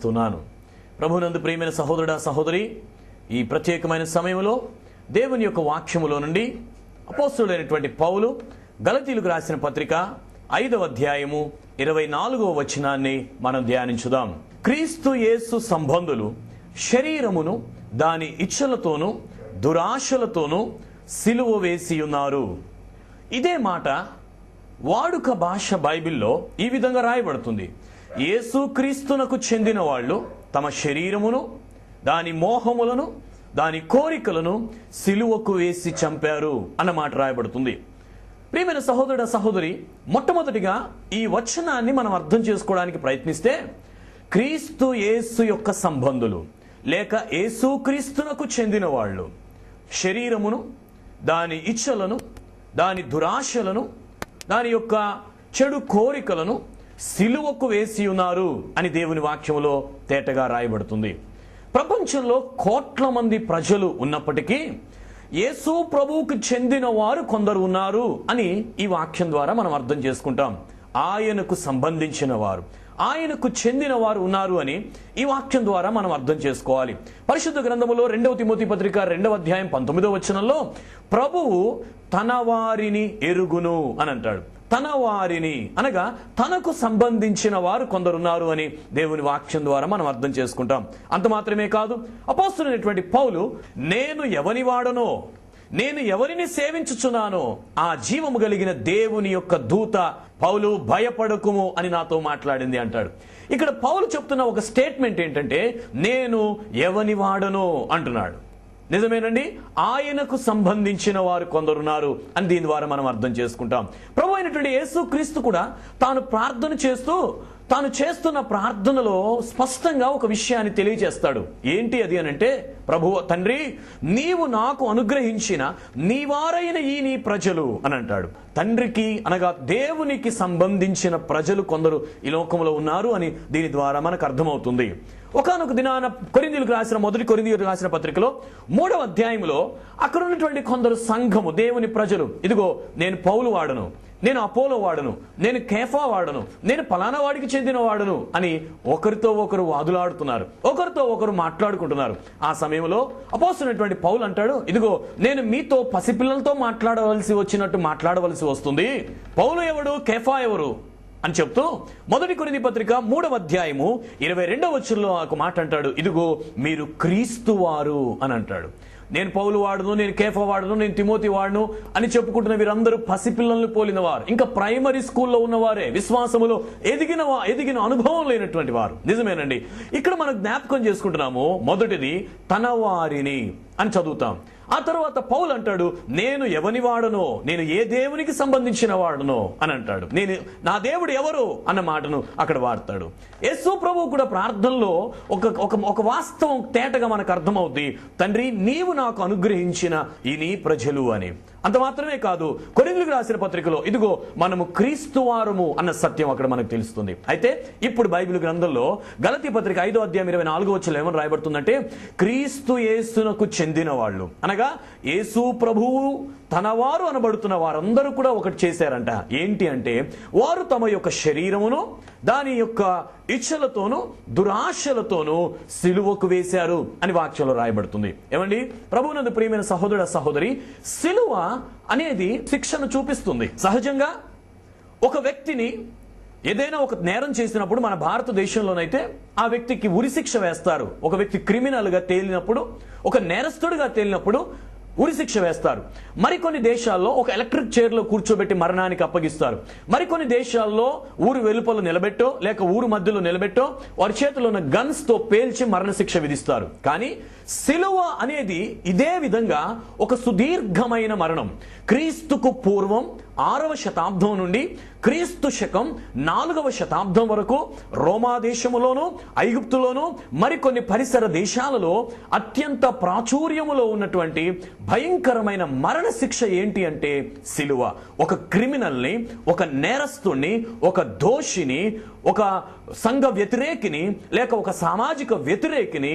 స్తున్నాను. ప్రభునందు ప్రియమైన సహోదరుడా సహోదరి, ఈ ప్రత్యేకమైన సమయంలో దేవుని యొక్క వాక్యములో నుండి అపోస్తలుడైనటువంటి పౌలు గలతీయులకు రాసిన పత్రిక 5వ అధ్యాయము 24వ వచనాన్ని మనం ధ్యానించుదాం. క్రీస్తు యేసు సంబంధులు శరీరమును దాని ఇచ్చలతోనూ దురాశలతోనూ సిలువ వేసి ఉన్నారు. ఇదే మాట వాడుక భాష బైబిల్లో ఈ విధంగా రాయబడుతుంది: యేసు క్రీస్తునకు చెందిన వాళ్ళు తమ శరీరమును దాని మోహములను దాని కోరికలను సిలువకు వేసి చంపారు అన్నమాట రాయబడుతుంది. ప్రియమైన సహోదరుడ సహోదరి, మొట్టమొదటిగా ఈ వచనాన్ని మనం అర్థం చేసుకోవడానికి ప్రయత్నిస్తే, క్రీస్తు యేసు యొక్క సంబంధులు లేక యేసు క్రీస్తునకు చెందిన వాళ్ళు శరీరమును దాని ఇచ్చలను దాని దురాశలను దాని యొక్క చెడు కోరికలను సిలువకు వేసి ఉన్నారు అని దేవుని వాక్యములో తేటగా రాయబడుతుంది. ప్రపంచంలో కోట్ల మంది ప్రజలు ఉన్నప్పటికీ యేసు ప్రభువుకు చెందిన వారు కొందరు ఉన్నారు అని ఈ వాక్యం ద్వారా మనం అర్థం చేసుకుంటాం. ఆయనకు సంబంధించిన వారు, ఆయనకు చెందిన వారు ఉన్నారు అని ఈ వాక్యం ద్వారా మనం అర్థం చేసుకోవాలి. పరిశుద్ధ గ్రంథములో 2వ తిమోతి పత్రిక 2వ అధ్యాయం 19వ వచనంలో ప్రభువు తన వారిని ఎరుగును అని అంటాడు. తన వారిని అనగా తనకు సంబంధించిన వారు కొందరున్నారు అని దేవుని వాక్యం ద్వారా మనం అర్థం చేసుకుంటాం. అంత మాత్రమే కాదు, అపోస్తలుడైనటువంటి పౌలు నేను ఎవని వాడనో, నేను ఎవరిని సేవించుచున్నానో ఆ జీవము కలిగిన దేవుని యొక్క దూత పౌలు భయపడకుము అని నాతో మాట్లాడింది అంటాడు. ఇక్కడ పౌలు చెప్తున్న ఒక స్టేట్మెంట్ ఏంటంటే, నేను ఎవని వాడనో అంటున్నాడు. నిజమేనండి, ఆయనకు సంబంధించిన వారు కొందరున్నారు అని దీని ద్వారా మనం అర్థం చేసుకుంటాం. ప్రభు అయినటువంటి యేసు క్రీస్తు కూడా తాను ప్రార్థన చేస్తూ తాను చేస్తున్న ప్రార్థనలో స్పష్టంగా ఒక విషయాన్ని తెలియజేస్తాడు. ఏంటి అది అనంటే, ప్రభువు తండ్రి, నీవు నాకు అనుగ్రహించిన నీ వారైన ఈ నీ ప్రజలు అని అంటాడు. తండ్రికి అనగా దేవునికి సంబంధించిన ప్రజలు కొందరు ఈ లోకంలో ఉన్నారు అని దీని ద్వారా మనకు అర్థమవుతుంది. ఒకానొక దినాన మొదటి కొరింథీయులకు రాసిన పత్రికలో 3వ అధ్యాయంలో అక్కడ ఉన్నటువంటి కొందరు సంఘము, దేవుని ప్రజలు, ఇదిగో నేను పౌలు వాడను, నేను అపోలో వాడను, నేను కేఫా వాడను, నేను పలానా వాడికి చెందిన వాడను అని ఒకరితో ఒకరు వాదులాడుతున్నారు, ఒకరితో ఒకరు మాట్లాడుకుంటున్నారు. ఆ సమయంలో అపోస్తలుడైనటువంటి పౌలు అంటాడు, ఇదిగో నేను మీతో పసిపిల్లలతో మాట్లాడవలసి వచ్చినట్టు మాట్లాడవలసి వస్తుంది. పౌలు ఎవడు, కేఫా ఎవరు అని చెప్తూ మొదటి కొరింథీ పత్రిక 3వ అధ్యాయము 22వ వచనంలో ఒక మాట అంటాడు, ఇదిగో మీరు క్రీస్తు వారు అని అంటాడు. నేను పౌలు వాడును, నేను కేఫా వాడును, నేను తిమోతి వాడును అని చెప్పుకుంటున్న వీరందరూ పసిపిల్లలను పోలిన వారు, ఇంకా ప్రైమరీ స్కూల్లో ఉన్నవారే, విశ్వాసములో ఎదిగిన అనుభవం లేనటువంటి వారు. నిజమేనండి, ఇక్కడ మనం జ్ఞాపకం చేసుకుంటున్నాము. మొదటిది తన వారిని అని చదువుతాం. ఆ తర్వాత పౌలు అంటాడు, నేను ఎవని వాడనో, నేను ఏ దేవునికి సంబంధించిన వాడనో అని అంటాడు. నా దేవుడు ఎవరు అన్న మాటను అక్కడ వాడతాడు. యేసు ప్రభువు కూడా ప్రార్థనలో ఒక వాస్తవం తేటగా మనకు అర్థమవుద్ది, తండ్రి నీవు నాకు అనుగ్రహించిన ఈ నీ ప్రజలు అని. అంత మాత్రమే కాదు, కొరింథీయులకు రాసిన పత్రికలో ఇదిగో మనము క్రీస్తు వారము అన్న సత్యం అక్కడ మనకు తెలుస్తుంది. అయితే ఇప్పుడు బైబిల్ గ్రంథంలో గలతీ పత్రిక 5వ అధ్యాయం 24వ వచనంలో ఏమని రాయబడుతుందంటే, క్రీస్తు యేసునకు చెందిన వాళ్ళు అనగా యేసు ప్రభువు తన వారు అనబడుతున్న వారందరూ కూడా ఒకటి చేశారంట. ఏంటి అంటే, వారు తమ యొక్క శరీరమును దాని యొక్క ఇచ్చలతోనూ దురాశలతోనూ సిలువకు వేశారు అని వాక్యంలో రాయబడుతుంది. ఏమండి, ప్రభువునందు ప్రియమైన సహోదర సహోదరి, సిలువ అనేది శిక్షను చూపిస్తుంది. సహజంగా ఒక వ్యక్తిని ఏదైనా ఒక నేరం చేసినప్పుడు మన భారతదేశంలోనైతే ఆ వ్యక్తికి ఉరిశిక్ష వేస్తారు. ఒక వ్యక్తి క్రిమినల్గా తేలినప్పుడు, ఒక నేరస్తుడిగా తేలినప్పుడు ఉరిశిక్ష వేస్తారు. మరికొన్ని దేశాల్లో ఒక ఎలక్ట్రిక్ చైర్లో కూర్చోబెట్టి మరణానికి అప్పగిస్తారు. మరికొన్ని దేశాల్లో ఊరు వెలుపల నిలబెట్టో లేక ఊరు మధ్యలో నిలబెట్టో వారి చేతిలో ఉన్న గన్స్ తో పేల్చి మరణశిక్ష విధిస్తారు. కానీ సిలువ అనేది ఇదే విధంగా ఒక సుదీర్ఘమైన మరణం. క్రీస్తుకు పూర్వం 6వ శతాబ్దం నుండి క్రీస్తు శకం 4వ శతాబ్దం వరకు రోమా దేశములోను ఐగుప్తులోను మరికొన్ని పరిసర దేశాలలో అత్యంత ప్రాచుర్యములో ఉన్నటువంటి భయంకరమైన మరణ శిక్ష ఏంటి అంటే సిలువ. ఒక క్రిమినల్ని, ఒక నేరస్తుణ్ణి, ఒక దోషిని, ఒక సంఘ వ్యతిరేకిని లేక ఒక సామాజిక వ్యతిరేకిని,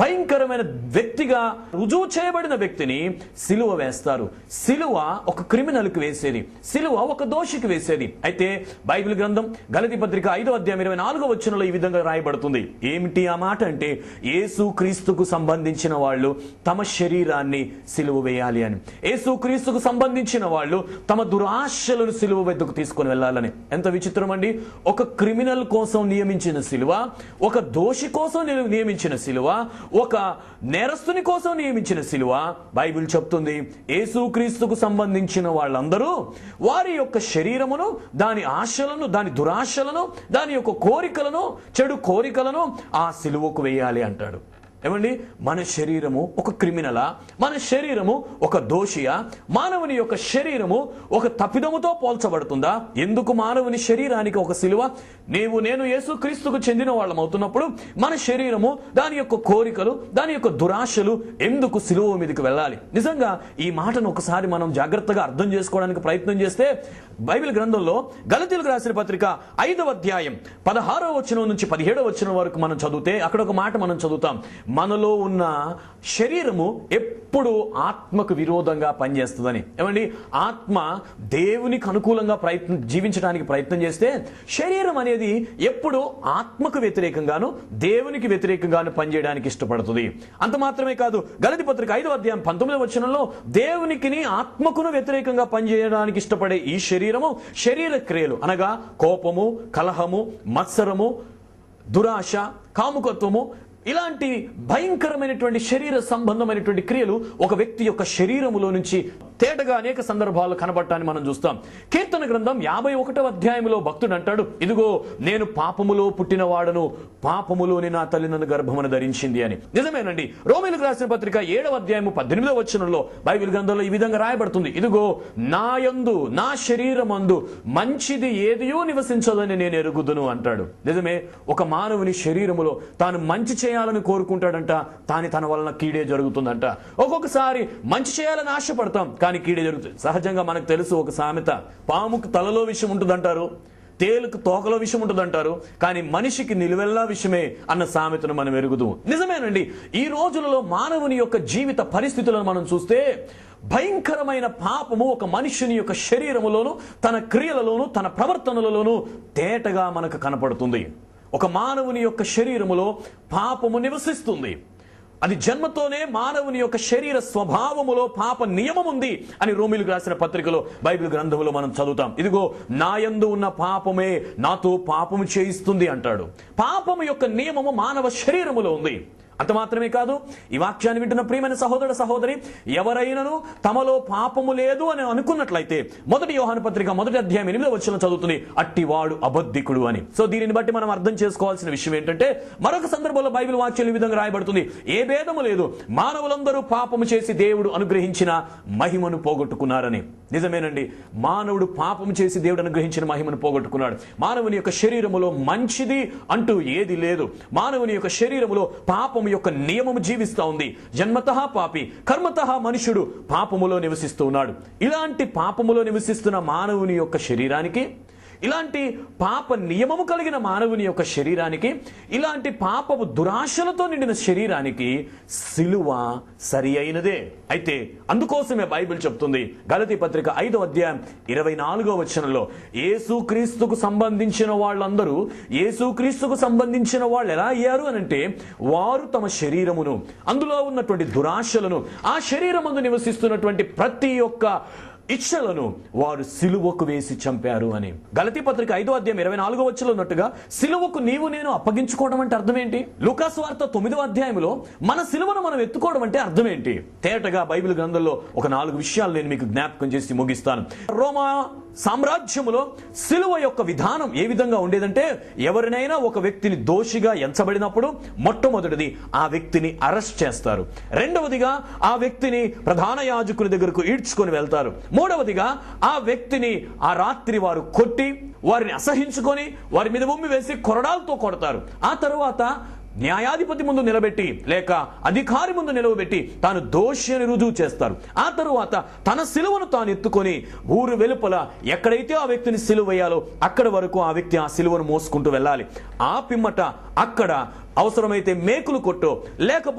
భయంకరమైన వ్యక్తిగా రుజువు చేయబడిన వ్యక్తిని సిలువ వేస్తారు. సిలువ ఒక క్రిమినల్కి వేసేది, సిలువ ఒక దోషికి వేసేది. అయితే బైబిల్ గ్రంథం గలతీ పత్రిక 5వ అధ్యాయం 24వ వచనంలో ఈ విధంగా రాయబడుతుంది. ఏమిటి ఆ మాట అంటే, యేసు క్రీస్తుకు సంబంధించిన వాళ్ళు తమ శరీరాన్ని సిలువ వేయాలి అని. యేసు క్రీస్తుకు సంబంధించిన వాళ్ళు తమ దురాశలను సిలువ వద్దకు తీసుకొని వెళ్ళాలని. ఎంత విచిత్రం అండి! ఒక క్రిమినల్ కోసం నియమించిన సిలువ, ఒక దోషి కోసం నియమించిన సిలువ, ఒక నేరస్తుని కోసం నియమించిన సిలువ. బైబిల్ చెప్తుంది, యేసు క్రీస్తుకు సంబంధించిన వాళ్ళందరూ వారి యొక్క శరీరమును, దాని ఆశలను, దాని దురాశలను, దాని యొక్క కోరికలను, చెడు కోరికలను ఆ సిలువకు వేయాలి అంటాడు. ఏమండి, మన శరీరము ఒక క్రిమినలా? మన శరీరము ఒక దోషియా? మానవుని యొక్క శరీరము ఒక తప్పిదముతో పోల్చబడుతుందా? ఎందుకు మానవుని శరీరానికి ఒక సిలువ? నేను యేసుక్రీస్తుకు చెందిన వాళ్ళం అవుతున్నప్పుడు మన శరీరము, దాని యొక్క కోరికలు, దాని యొక్క దురాశలు ఎందుకు సిలువ మీదకి వెళ్ళాలి? నిజంగా ఈ మాటను ఒకసారి మనం జాగ్రత్తగా అర్థం చేసుకోవడానికి ప్రయత్నం చేస్తే, బైబిల్ గ్రంథంలో గలతీయులకు రాసిన పత్రిక 5వ అధ్యాయం 16వ వచనం నుంచి 17వ వచనం వరకు మనం చదివితే అక్కడ ఒక మాట మనం చదువుతాం. మనలో ఉన్న శరీరము ఎప్పుడు ఆత్మకు విరోధంగా పనిచేస్తుందని. ఏమండి, ఆత్మ దేవునికి అనుకూలంగా జీవించడానికి ప్రయత్నం చేస్తే, శరీరం అనేది ఎప్పుడు ఆత్మకు వ్యతిరేకంగాను దేవునికి వ్యతిరేకంగాను పనిచేయడానికి ఇష్టపడుతుంది. అంత మాత్రమే కాదు, గలతీ పత్రిక 5వ అధ్యాయం 19వ వచనంలో దేవునికిని ఆత్మకును వ్యతిరేకంగా పనిచేయడానికి ఇష్టపడే ఈ శరీరము, శరీర క్రియలు అనగా కోపము, కలహము, మత్సరము, దురాశ, కాముకత్వము, ఇలాంటి భయంకరమైనటువంటి శరీర సంబంధమైనటువంటి క్రియలు ఒక వ్యక్తి యొక్క శరీరములో నుంచి తేటగా అనేక సందర్భాలు కనబడటాన్ని మనం చూస్తాం. కీర్తన గ్రంథం 51వ అధ్యాయంలో భక్తుడు అంటాడు, ఇదిగో నేను పాపములో పుట్టిన వాడను, పాపములోని నా తల్లి నన్ను గర్భమున ధరించింది అని. నిజమేనండి. రోమీయులకు రాసిన పత్రిక 7వ అధ్యాయము 18వ వచనంలో బైబిల్ గ్రంథంలో ఈ విధంగా రాయబడుతుంది, ఇదిగో నా యందు, నా శరీరమందు మంచిది ఏదియో నివసించదని నేను ఎరుగుదును అంటాడు. నిజమే, ఒక మానవుని శరీరములో తాను మంచి చేయాలని కోరుకుంటాడంట, తన వలన కీడే జరుగుతుందంట. ఒక్కొక్కసారి మంచి చేయాలని ఆశపడతాం, కానీ కీడే జరుగుతుంది. సహజంగా మనకు తెలుసు ఒక సామెత, పాముకు తలలో విషయం ఉంటుందంటారు, తేలుకు తోకలో విషయం ఉంటుందంటారు, కానీ మనిషికి నిలువెల్లా విషయమే అన్న సామెతను మనం ఎరుగుదు. నిజమేనండి. ఈ రోజులలో మానవుని యొక్క జీవిత పరిస్థితులను మనం చూస్తే, భయంకరమైన పాపము ఒక మనుషుని యొక్క శరీరములోను, తన క్రియలలోను, తన ప్రవర్తనలలోను తేటగా మనకు కనపడుతుంది. ఒక మానవుని యొక్క శరీరములో పాపము నివసిస్తుంది. అది జన్మతోనే మానవుని యొక్క శరీర స్వభావములో పాప నియమం ఉంది అని రోమీయులకు రాసిన పత్రికలో బైబిల్ గ్రంథంలో మనం చదువుతాం. ఇదిగో నా యందు ఉన్న పాపమే నాతో పాపము చేయిస్తుంది అంటాడు. పాపము యొక్క నియమము మానవ శరీరములో ఉంది. అంత మాత్రమే కాదు, ఈ వాక్యాన్ని వింటున్న ప్రియమైన సహోదరుడు సహోదరి, ఎవరైనాను తమలో పాపము లేదు అని అనుకున్నట్లయితే 1 యోహాను పత్రిక 1వ అధ్యాయం 8వ వచనం చదువుతుంది, అట్టివాడు అబద్ధికుడు అని. సో దీనిని బట్టి మనం అర్థం చేసుకోవాల్సిన విషయం ఏంటంటే, మరొక సందర్భంలో బైబిల్ వాక్యం ఈ విధంగా రాయబడుతుంది, ఏ భేదము లేదు, మానవులందరూ పాపము చేసి దేవుడు అనుగ్రహించిన మహిమను పోగొట్టుకున్నారని. నిజమేనండి, మానవుడు పాపము చేసి దేవుడు అనుగ్రహించిన మహిమను పోగొట్టుకున్నాడు. మానవుని యొక్క శరీరములో మంచిది అంటూ ఏది లేదు. మానవుని యొక్క శరీరములో పాపం యొక్క నియమము జీవిస్తూ ఉంది. జన్మతః పాపి, కర్మతః మనుషుడు పాపములో నివసిస్తూ ఉన్నాడు. ఇలాంటి పాపములో నివసిస్తున్న మానవుని యొక్క శరీరానికి, ఇలాంటి పాప నియమము కలిగిన మానవుని యొక్క శరీరానికి, ఇలాంటి పాపపు దురాశలతో నిండిన శరీరానికి సిలువ సరి అయినదే. అయితే అందుకోసమే బైబిల్ చెప్తుంది గలతీ పత్రిక 5వ అధ్యాయం 24వ వచనంలో, యేసుక్రీస్తుకు సంబంధించిన వాళ్ళందరూ, యేసుక్రీస్తుకు సంబంధించిన వాళ్ళు ఎలా అయ్యారు అనంటే, వారు తమ శరీరమును, అందులో ఉన్నటువంటి దురాశలను, ఆ శరీరమందు నివసిస్తున్నటువంటి ప్రతి ఒక్క ఇచ్చలను వారు సిలువకు వేసి చంపారు అని. గలతీ పత్రిక 5వ అధ్యాయం 24వ వచనంలో ఉన్నట్టుగా సిలువకు నీవు నేను అప్పగించుకోవడం అంటే అర్థం ఏంటి? లూకాసు వార్త 9వ అధ్యాయంలో మన సిలువను మనం ఎత్తుకోవడం అంటే అర్థం ఏంటి? తేటగా బైబిల్ గ్రంథంలో ఒక 4 విషయాలు నేను మీకు జ్ఞాపకం చేసి ముగిస్తాను. రోమా సామ్రాజ్యములో సిలువ యొక్క విధానం ఏ విధంగా ఉండేదంటే, ఎవరినైనా ఒక వ్యక్తిని దోషిగా ఎంచబడినప్పుడు మొట్టమొదటిది ఆ వ్యక్తిని అరెస్ట్ చేస్తారు. రెండవదిగా ఆ వ్యక్తిని ప్రధాన యాజకుని దగ్గరకు ఈడ్చుకొని వెళ్తారు. మూడవదిగా ఆ వ్యక్తిని ఆ రాత్రి వారు కొట్టి, వారిని అసహించుకొని, వారి మీద ఉమ్మి వేసి కొరడాలతో కొడతారు. ఆ తరువాత న్యాయాధిపతి ముందు నిలబెట్టి, లేక అధికారి ముందు నిలవబెట్టి తాను దోషి అని రుజువు చేస్తారు. ఆ తరువాత తన సిలువను తాను ఎత్తుకొని ఊరు వెలుపల ఎక్కడైతే ఆ వ్యక్తిని సిలువ వేయాలో అక్కడ వరకు ఆ వ్యక్తి ఆ సిలువను మోసుకుంటూ వెళ్ళాలి. ఆ పిమ్మట అక్కడ అవసరమైతే మేకులు కొట్టో, లేకపోతే